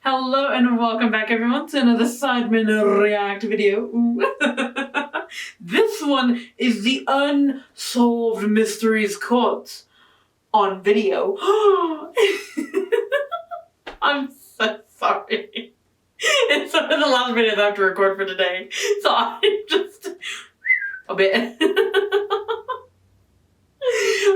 Hello and welcome back everyone to another Sidemen React video. This one is the Unsolved Mysteries Caught on video. I'm so sorry. It's one of the last videos I have to record for today, so I'm just a bit.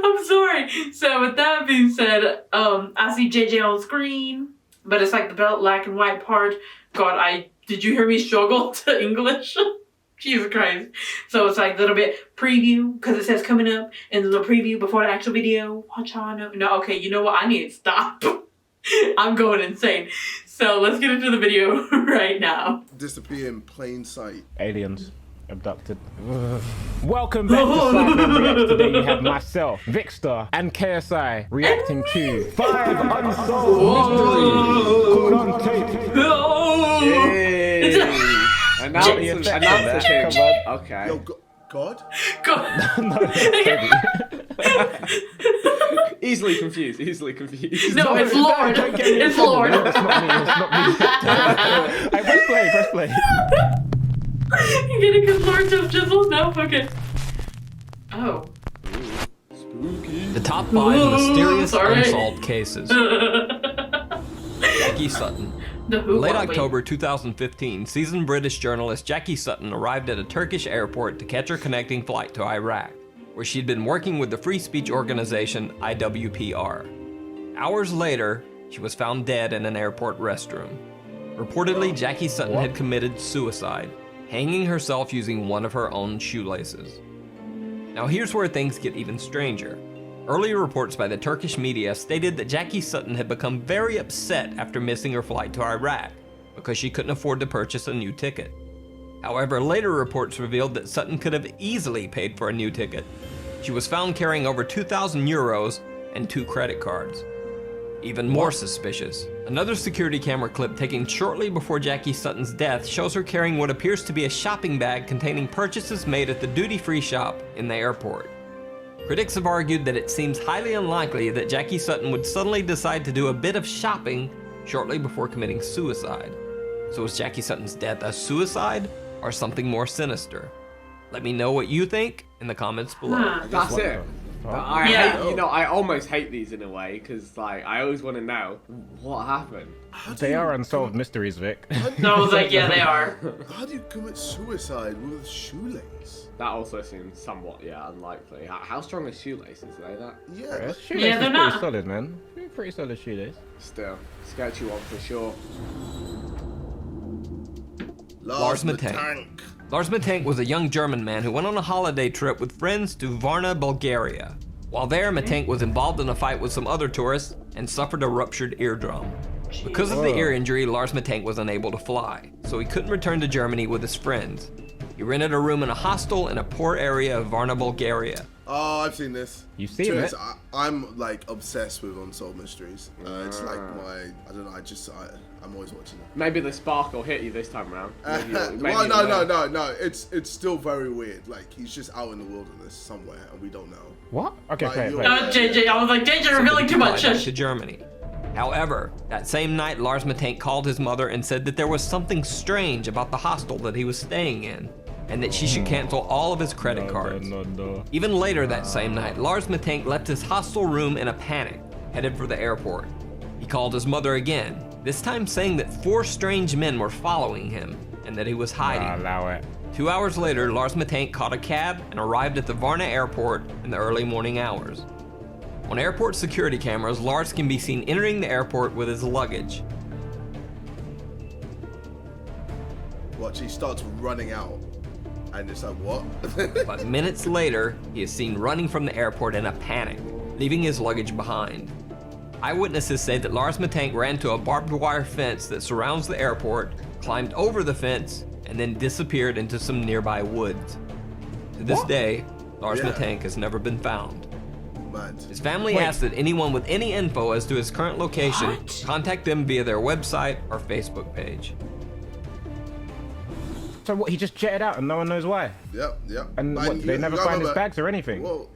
I'm sorry. So with that being said, I see JJ on screen. But it's like the black and white part. God, did you hear me struggle to English? Jesus Christ. So it's like a little bit preview, because it says coming up, and a little preview before the actual video. Watch on. No, okay, you know what? I need to stop. I'm going insane. So let's get into the video right now. Disappear in plain sight. Aliens. Abducted. Welcome back to Sidemen Reacts. Today you have myself, Vixter, and KSI reacting to 5 unsolved mysteries caught on tape. Announce Come on. Okay. Yo, God? Easily confused. No, it's Lord. It's Lord. No, it's not me. It's not me. Hey, press play. You get a good Lord of Jizzle? No? Okay. Oh. The top 5 mysterious unsolved cases. Jackie Sutton. In late October 2015, seasoned British journalist Jackie Sutton arrived at a Turkish airport to catch her connecting flight to Iraq, where she'd been working with the free speech organization IWPR. Hours later, she was found dead in an airport restroom. Reportedly, Jackie Sutton had committed suicide, hanging herself using one of her own shoelaces. Now here's where things get even stranger. Earlier reports by the Turkish media stated that Jackie Sutton had become very upset after missing her flight to Iraq because she couldn't afford to purchase a new ticket. However, later reports revealed that Sutton could have easily paid for a new ticket. She was found carrying over 2,000 euros and 2 credit cards. Even more suspicious, another security camera clip taken shortly before Jackie Sutton's death shows her carrying what appears to be a shopping bag containing purchases made at the duty-free shop in the airport. Critics have argued that it seems highly unlikely that Jackie Sutton would suddenly decide to do a bit of shopping shortly before committing suicide. So is Jackie Sutton's death a suicide or something more sinister? Let me know what you think in the comments below. That's it. I almost hate these in a way, because like I always want to know what happened. They are unsolved mysteries, Vic. No, I was like, yeah, they are. How do you commit suicide with a shoelace? That also seems somewhat, unlikely. How strong are shoelaces? Are they that? Yeah. Shoelace they're is not. pretty solid, man. Pretty solid shoelace. Still, sketchy one for sure. Larson Tank. Larson Tank was a young German man who went on a holiday trip with friends to Varna, Bulgaria. While there, Matank was involved in a fight with some other tourists and suffered a ruptured eardrum. Because of the ear injury, Lars Matank was unable to fly, so he couldn't return to Germany with his friends. He rented a room in a hostel in a poor area of Varna, Bulgaria. Oh, I've seen this. You've seen it? I'm like obsessed with unsolved mysteries. It's like I don't know, I'm always watching it. Maybe the spark will hit you this time around. Well, no. It's still very weird. Like he's just out in the wilderness somewhere and we don't know. What? Okay, wait. JJ, I was like, JJ revealing too much. To Germany. However, that same night, Lars Matank called his mother and said that there was something strange about the hostel that he was staying in, and that she should cancel all of his credit cards. Even later that same night, Lars Matank left his hostel room in a panic, headed for the airport. He called his mother again, this time saying that 4 strange men were following him, and that he was hiding. Allow it. 2 hours later, Lars Matank caught a cab and arrived at the Varna airport in the early morning hours. On airport security cameras, Lars can be seen entering the airport with his luggage. Watch, he starts running out. And it's like, what? But minutes later, he is seen running from the airport in a panic, leaving his luggage behind. Eyewitnesses say that Lars Matank ran to a barbed wire fence that surrounds the airport, climbed over the fence, and then disappeared into some nearby woods. To this day, Lars Matank has never been found. His family asks that anyone with any info as to his current location contact them via their website or Facebook page. So what, he just jetted out and no one knows why? Yep. And what, they never find his bags or anything? Well,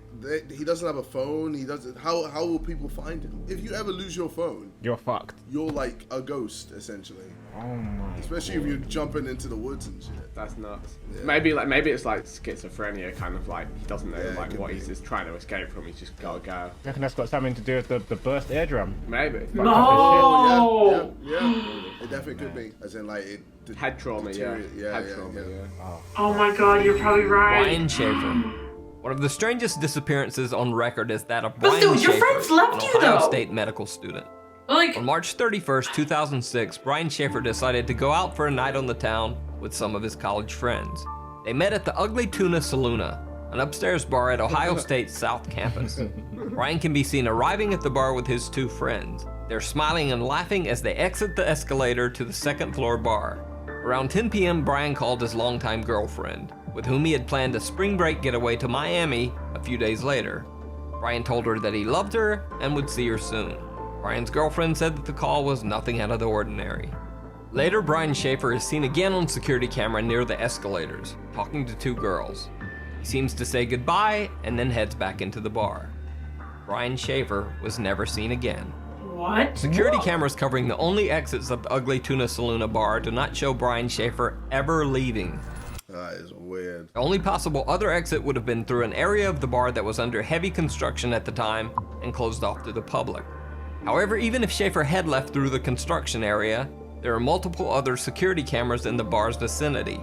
he doesn't have a phone. He doesn't. How will people find him? If you ever lose your phone, You're fucked. you're like a ghost essentially. Oh my. Especially if you're jumping into the woods and shit. That's nuts. Yeah. Maybe it's like schizophrenia, kind of like he doesn't know Yeah, it like could what be. he's just trying to escape from. He's just gotta go. I reckon that's got something to do with the burst eardrum. Maybe. Oh. No. Yeah. It definitely could be. As in, like, it. Head trauma, yeah. Yeah, Head yeah, trauma, yeah. yeah. Oh my god, you're probably right. Brian Schaeffer. One of the strangest disappearances on record is that of But Brian still, your Schaeffer, friends left an you, Ohio though. State medical student. Like, On March 31st, 2006, Brian Schaeffer decided to go out for a night on the town with some of his college friends. They met at the Ugly Tuna Saloona, an upstairs bar at Ohio State's South Campus. Brian can be seen arriving at the bar with his two friends. They're smiling and laughing as they exit the escalator to the second floor bar. Around 10 p.m., Brian called his longtime girlfriend, with whom he had planned a spring break getaway to Miami a few days later. Brian told her that he loved her and would see her soon. Brian's girlfriend said that the call was nothing out of the ordinary. Later, Brian Schaeffer is seen again on security camera near the escalators, talking to two girls. He seems to say goodbye and then heads back into the bar. Brian Schaeffer was never seen again. what? Security cameras covering the only exits of the Ugly Tuna Saloona bar do not show Brian Schaeffer ever leaving. That is weird. The only possible other exit would have been through an area of the bar that was under heavy construction at the time and closed off to the public. However, even if Schaeffer had left through the construction area, there are multiple other security cameras in the bar's vicinity.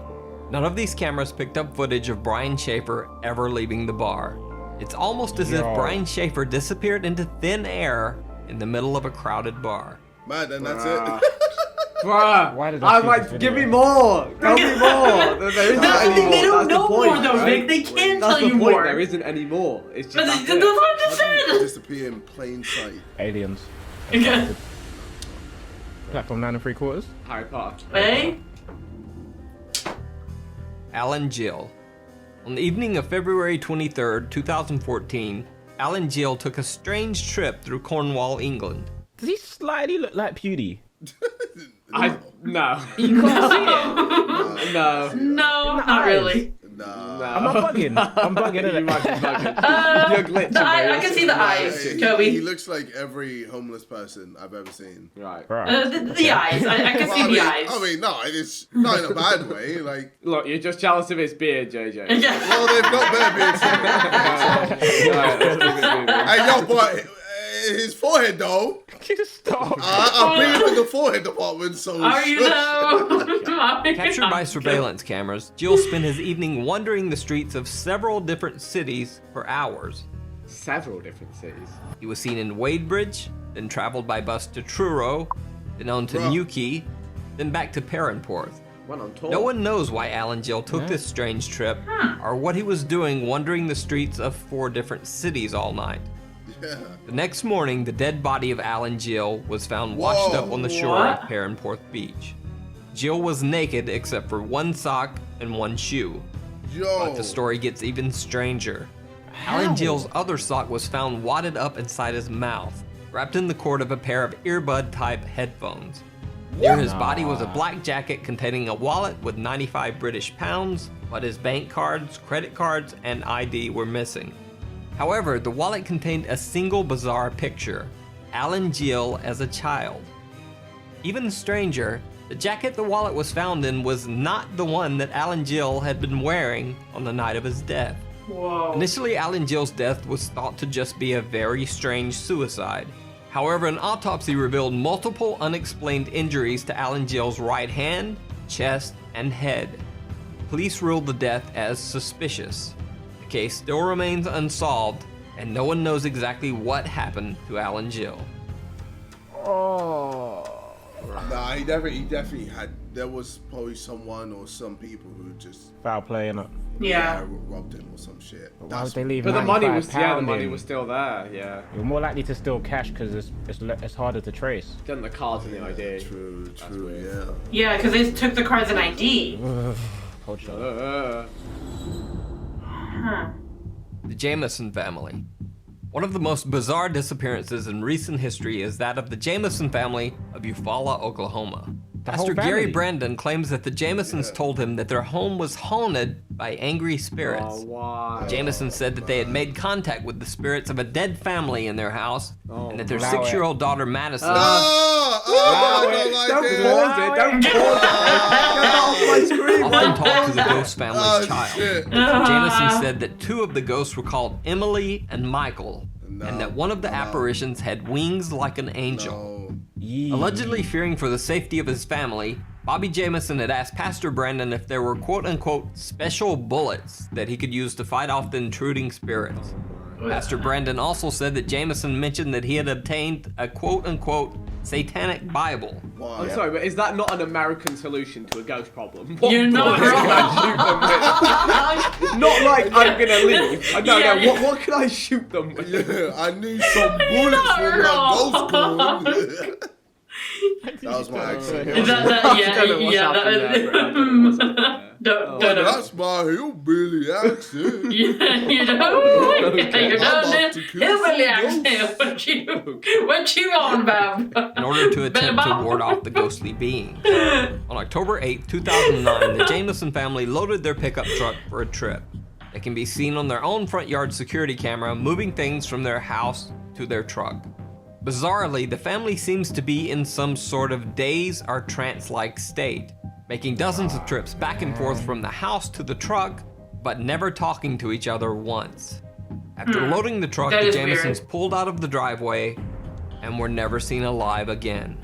None of these cameras picked up footage of Brian Schaeffer ever leaving the bar. It's almost as if Brian Schaeffer disappeared into thin air in the middle of a crowded bar. Man, then that's it. Bruh, Why did I I'm see like, this give me video? more! Tell me more! There isn't That's the any thing, more. they don't That's the know point, more though, right? Vic. They can't That's tell the you point, more. there isn't any more. It's just But that's that's it. what I just said. Disappear in plain sight. Aliens. Okay. Platform 9 3/4. Harry Potter. Hey? Alan Gill. On the evening of February 23rd, 2014, Alan Gill took a strange trip through Cornwall, England. Does he slightly look like Pewdie? No. You can't see it. No. No, not eyes. really. Nah. No. Am I bugging? I'm bugging, You innit? might be bugging. You're glitching, The eye, I mate. can see the eyes, He Toby. looks like every homeless person I've ever seen. Right. Right. The eyes. I can see the eyes. I mean, no, it's not in a bad way. Like, Look, you're just jealous of his beard, JJ. Yeah. well, they've got better beards. Right, let's keep it moving. Hey, yo, but his forehead, though. Just stop. I've been in the forehead department, so. Are you though? Captured by surveillance cameras, Gill spent his evening wandering the streets of several different cities for hours. Several different cities. He was seen in Wadebridge, then traveled by bus to Truro, then on to Bruh. Newquay, then back to Perranporth. Went on tour. No one knows why Alan Gill took this strange trip, or what he was doing wandering the streets of 4 different cities all night. Yeah. The next morning, the dead body of Alan Gill was found washed Whoa. up on the shore What? of Perranporth Beach. Gill was naked except for one sock and one shoe. Yo. But the story gets even stranger. Alan Gill's other sock was found wadded up inside his mouth, wrapped in the cord of a pair of earbud-type headphones. Near his body was a black jacket containing a wallet with 95 British pounds, but his bank cards, credit cards, and ID were missing. However, the wallet contained a single bizarre picture, Alan Gill as a child. Even stranger, the jacket the wallet was found in was not the one that Alan Gill had been wearing on the night of his death. Whoa. Initially, Alan Gill's death was thought to just be a very strange suicide. However, an autopsy revealed multiple unexplained injuries to Alan Gill's right hand, chest, and head. Police ruled the death as suspicious. The case still remains unsolved, and no one knows exactly what happened to Alan Gill. Nah, he definitely had. There was probably someone or some people who just Foul play, innit? Yeah. robbed him or some shit. Why would they leave But the money was, £95 yeah, the money in? was still there, yeah. You're more likely to steal cash because it's harder to trace. Done the cards and the ID. True, weird. yeah. Yeah, because they took the cards and ID. Cold shot. Huh. The Jamison Family. One of the most bizarre disappearances in recent history is that of the Jamison family of Eufaula, Oklahoma. Pastor Gary family. Brandon claims that the Jamisons told him that their home was haunted by angry spirits. Oh, why? Jameson said that they had made contact with the spirits of a dead family in their house, and that their Allow it. 6-year-old daughter Madison I don't like this. Don't pause it. Get that off my screen. often talked to the ghost family's Oh, child. shit. Jameson said that 2 of the ghosts were called Emily and Michael, and that one of the apparitions had wings like an angel. No. Allegedly fearing for the safety of his family, Bobby Jamison had asked Pastor Brandon if there were quote-unquote special bullets that he could use to fight off the intruding spirits. Pastor Brandon also said that Jamison mentioned that he had obtained a quote-unquote satanic Bible. Why? I'm sorry, but is that not an American solution to a ghost problem? You're not bullets wrong. can I shoot them with? Not like I'm gonna leave. I don't know. What can I shoot them with? Yeah, I need some bullets for my ghost gun. That was my accent. Is that I don't know what's happened there, bro. I don't know what's happened there. Don't. That's my hillbilly accent. You know, Okay. you I'm know, off to kill hillbilly some accent. What you on about? In order to attempt to ward off the ghostly beings. On October 8, 2009, the Jamison family loaded their pickup truck for a trip. They can be seen on their own front yard security camera moving things from their house to their truck. Bizarrely, the family seems to be in some sort of daze or trance-like state, making dozens of trips back and forth from the house to the truck, but never talking to each other once. After loading the truck, That the is Jamisons weird. pulled out of the driveway and were never seen alive again.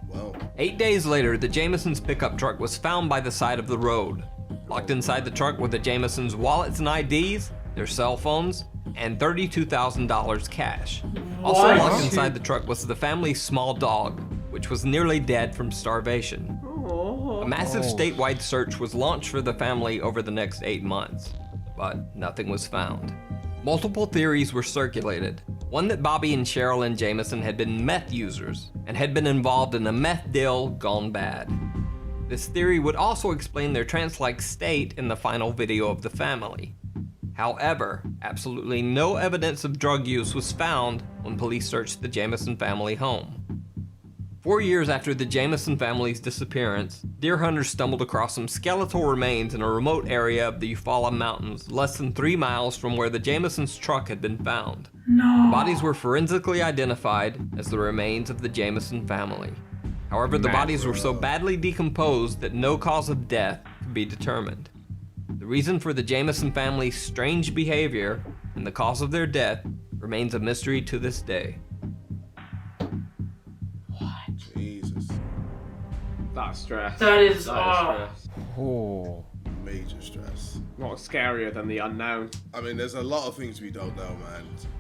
Well, 8 days later, the Jamisons' pickup truck was found by the side of the road. Locked inside the truck were the Jamisons' wallets and IDs, their cell phones, and $32,000 cash. Also What? locked inside the truck was the family's small dog, which was nearly dead from starvation. A massive statewide search was launched for the family over the next 8 months, but nothing was found. Multiple theories were circulated. One that Bobby and Sherilyn Jamison had been meth users and had been involved in a meth deal gone bad. This theory would also explain their trance-like state in the final video of the family. However, absolutely no evidence of drug use was found when police searched the Jamison family home. 4 years after the Jamison family's disappearance, deer hunters stumbled across some skeletal remains in a remote area of the Eufaula Mountains, less than 3 miles from where the Jamisons' truck had been found. The bodies were forensically identified as the remains of the Jamison family. However, the bodies were so badly decomposed that no cause of death could be determined. The reason for the Jamison family's strange behavior and the cause of their death remains a mystery to this day. Jesus. That's stress. That is, stress. Oh. Major stress. Not scarier than the unknown. I mean, there's a lot of things we don't know,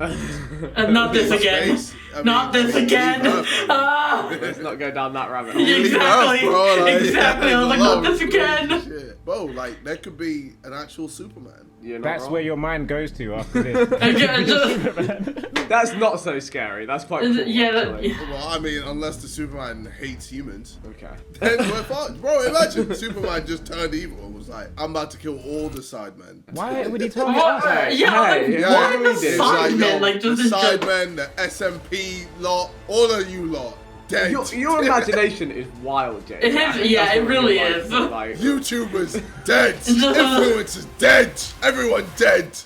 man. And not this again. Space, I Not mean, this again. leave Earth, Ah. Let's not go down that rabbit hole. Yeah. leave Exactly. Earth, bro, like, Exactly. I was like, there's a not lot this of again. crazy shit. Bro, like, there could be an actual Superman. You're not That's wrong. where your mind goes to after this. Again, just, That's not so scary. That's quite cool. yeah, that, actually. yeah. Well, I mean, unless the Superman hates humans. Okay. Then we're fucked. Bro, imagine Superman just turned evil and was like, I'm about to kill all the Sidemen. Why would he tell me What? that? Yeah, Hey, like, yeah, what yeah, are the we did. It's like, Sidemen? yo, Like, the just in general. Sidemen, the SMP lot, all of you lot, dead. Your imagination is wild, Jay. It is, yeah, it really is. Like, YouTubers dead. Influencers dead. Everyone dead.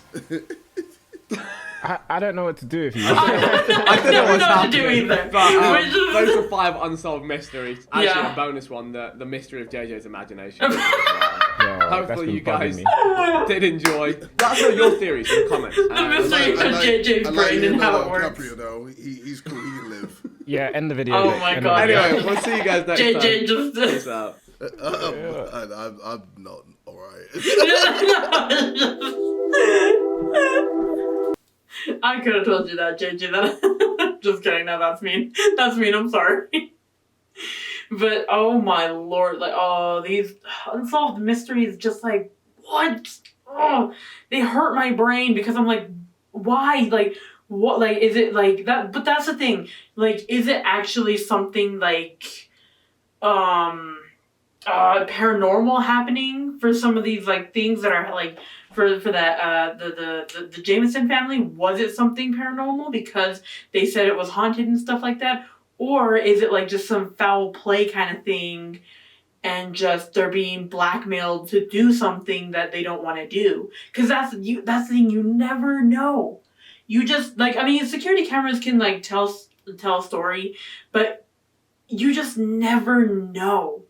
I don't know what to do if you. I don't know Never what's know what to do happening, either. but We're just- those are 5 unsolved mysteries. Actually, Yeah. a bonus one, the mystery of JJ's imagination. Yeah, that's Hopefully been you guys bugging me. did enjoy. Let us know your theories in the comments. The mystery of JJ's brain and how it works. DiCaprio, though. He's cool. He can live. Yeah, end the video. Oh Vic, my end the God. video. Anyway, we'll see you guys next time. JJ just. Peace out. I'm not alright. I could have told you that, JJ. That just kidding. No, that's mean. That's mean. I'm sorry. But oh my lord, like these unsolved mysteries, just like what? Oh, they hurt my brain because I'm like, why? Like what? Like is it like that? But that's the thing. Like, is it actually something like paranormal happening for some of these like things that are like for that the Jamison family? Was it something paranormal because they said it was haunted and stuff like that, Or is it like just some foul play kind of thing and just they're being blackmailed to do something that they don't want to do? Because that's the thing, you never know. You just, like, I mean, security cameras can, like, tell a story, but you just never know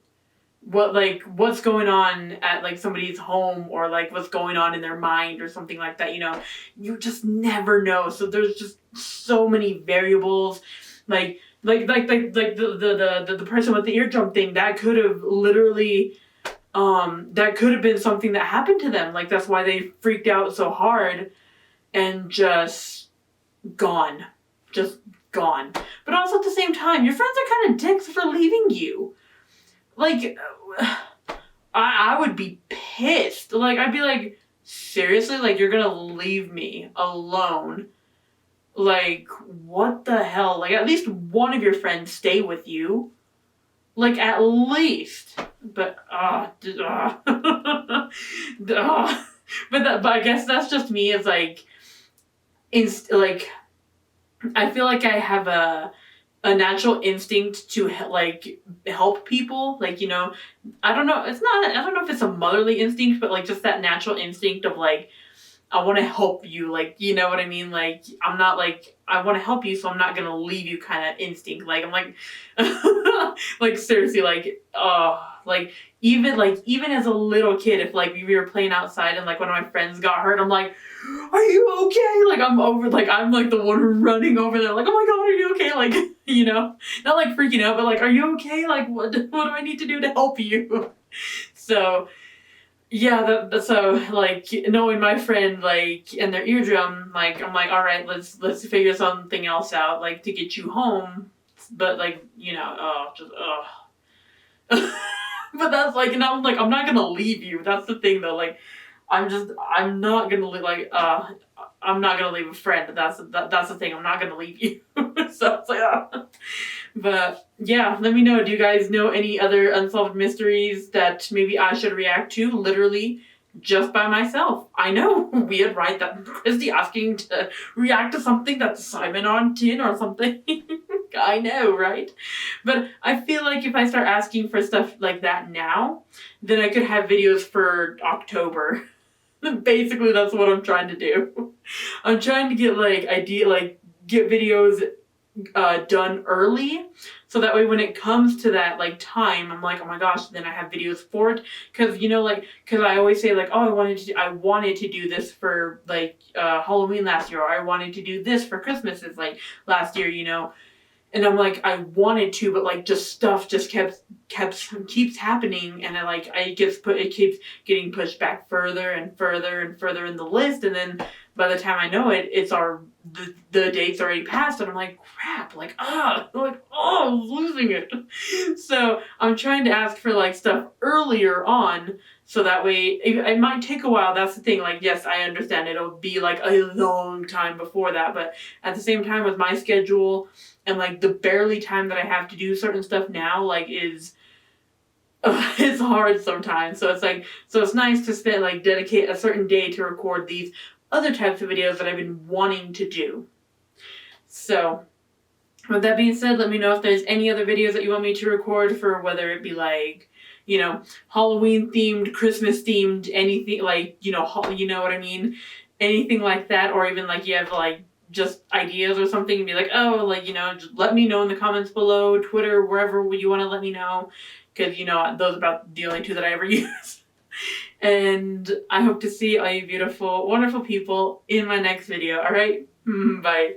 what's going on at, like, somebody's home, or, like, what's going on in their mind or something like that, you know? You just never know. So there's just so many variables. Like the person with the eardrum thing, that could have literally, that could have been something that happened to them. Like, that's why they freaked out so hard and just gone. Just gone. But also at the same time, your friends are kind of dicks for leaving you. Like, I would be pissed. Like, I'd be like, seriously? Like, you're gonna leave me alone? Like, what the hell? Like, at least one of your friends stay with you. Like, at least. But, but I guess that's just me as, like, I feel like I have a natural instinct to, like, help people. Like, you know, I don't know if it's a motherly instinct, but, like, just that natural instinct of, like, I want to help you, like, you know what I mean? Like, I'm not, like, I want to help you, so I'm not going to leave you kind of instinct. Like, I'm like, like, seriously, like, even as a little kid, if, like, we were playing outside and, like, one of my friends got hurt, I'm like, are you okay? Like, I'm like the one running over there, like, oh my God, are you okay? Like, you know, not like freaking out, but like, are you okay? Like, what do I need to do to help you? So, yeah, so, like, knowing my friend, like, and their eardrum, like, I'm like, all right, let's figure something else out, like, to get you home. But, like, you know, but that's, like, and I'm like, I'm not gonna leave you. That's the thing, though. Like, I'm not gonna leave, like, I'm not gonna leave a friend. That's the thing. I'm not gonna leave you. So it's like, But yeah, let me know. Do you guys know any other unsolved mysteries that maybe I should react to? Literally, just by myself. I know, weird, right? That Christy asking to react to something that's Simon on tin or something. I know, right? But I feel like if I start asking for stuff like that now, then I could have videos for October. Basically, that's what I'm trying to do. I'm trying to get, like, get videos done early, so that way when it comes to that, like, time, I'm like, oh my gosh, then I have videos for it. Because, you know, like, because I always say, like, oh, I wanted to do this for, like, Halloween last year, or I wanted to do this for Christmases, like, last year, you know. And I'm like, I wanted to, but, like, just stuff just keeps happening, and it keeps getting pushed back further and further and further in the list, and then by the time I know it, the date's already passed, and I'm like, crap, like, I'm losing it. So I'm trying to ask for, like, stuff earlier on, so that way, it might take a while. That's the thing. Like, yes, I understand it'll be, like, a long time before that, but at the same time, with my schedule and, like, the barely time that I have to do certain stuff now, like, it's hard sometimes. So it's nice to spend, like, dedicate a certain day to record these other types of videos that I've been wanting to do. So, with that being said, let me know if there's any other videos that you want me to record for, whether it be, like, you know, Halloween themed, Christmas themed, anything, like, you know what I mean? Anything like that, or even, like, you have, like, just ideas or something, and be like, oh, like, you know, just let me know in the comments below, Twitter, wherever you want to let me know, because, you know, those are about the only two that I ever use. And I hope to see all you beautiful, wonderful people in my next video. All right? Bye.